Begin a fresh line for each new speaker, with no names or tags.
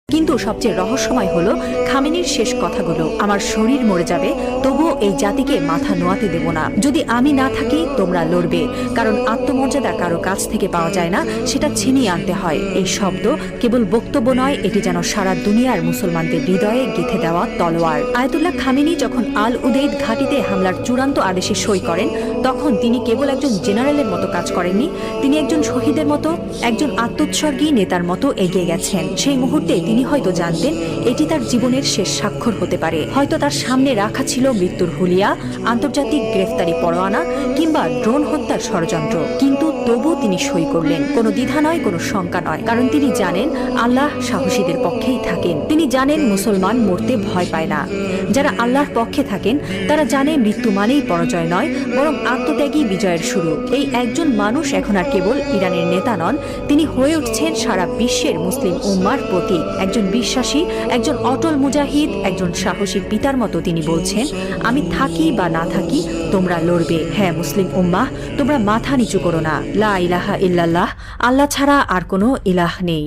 কিন্তু সবচেয়ে রহস্যময় হলো খামেনির শেষ কথাগুলো, আমার শরীর মরে যাবে তবুও এই জাতিকে মাথা নোয়াতে দেব না। যদি আমি না থাকি তোমরা লড়বে, কারণ আত্মমর্যাদা কারো কাছ থেকে পাওয়া যায় না, সেটা ছিনিয়ে আনতে হয়। এই শব্দ কেবল বক্তব্য নয়, এটি যেন সারা দুনিয়ার মুসলমানদের হৃদয়ে গেঁথে দেওয়া তলোয়ার। আয়াতুল্লাহ খামেনি যখন আল উদেইদ ঘাঁটিতে হামলার চূড়ান্ত আদেশে সই করেন, তখন তিনি কেবল একজন জেনারেলের মতো কাজ করেননি, তিনি একজন শহীদের মতো, একজন আত্মোৎসর্গী নেতার মতো এগিয়ে গেছেন। সেই মুহূর্তে তিনি হয়তো জানতেন এটি তার জীবনের শেষ স্বাক্ষর হতে পারে। হয়তো তার সামনে রাখা ছিল মৃত্যুর হুলিয়া, আন্তর্জাতিক গ্রেফতারি পরোয়ানা কিংবা ড্রোন হত্যার ষড়যন্ত্র, কিন্তু তবু তিনি সই করলেন। কোনো দ্বিধা নয়, কোনো শঙ্কা নয়, কারণ তিনি জানেন আল্লাহ সাহসীদের পক্ষেই থাকেন। তিনি জানেন মুসলমান মরতে ভয় পায় না। যারা আল্লাহর পক্ষে থাকেন তারা জানে মৃত্যু মানেই পরাজয় নয়, বরং আত্মত্যাগী বিজয়ের শুরু। এই একজন মানুষ এখন আর কেবল ইরানের নেতা নন, তিনি হয়ে উঠছেন সারা বিশ্বের মুসলিম উম্মার প্রতীক। একজন বিশ্বাসী, একজন অটল মুজাহিদ, একজন সাহসী পিতার মতো তিনি বলছেন, আমি থাকি বা না থাকি তোমরা লড়বে। হ্যাঁ মুসলিম উম্মাহ, তোমরা মাথা নিচু করো না। লা ইলাহা ইল্লাল্লাহ, আল্লাহ ছাড়া আর কোনো ইলাহ নেই।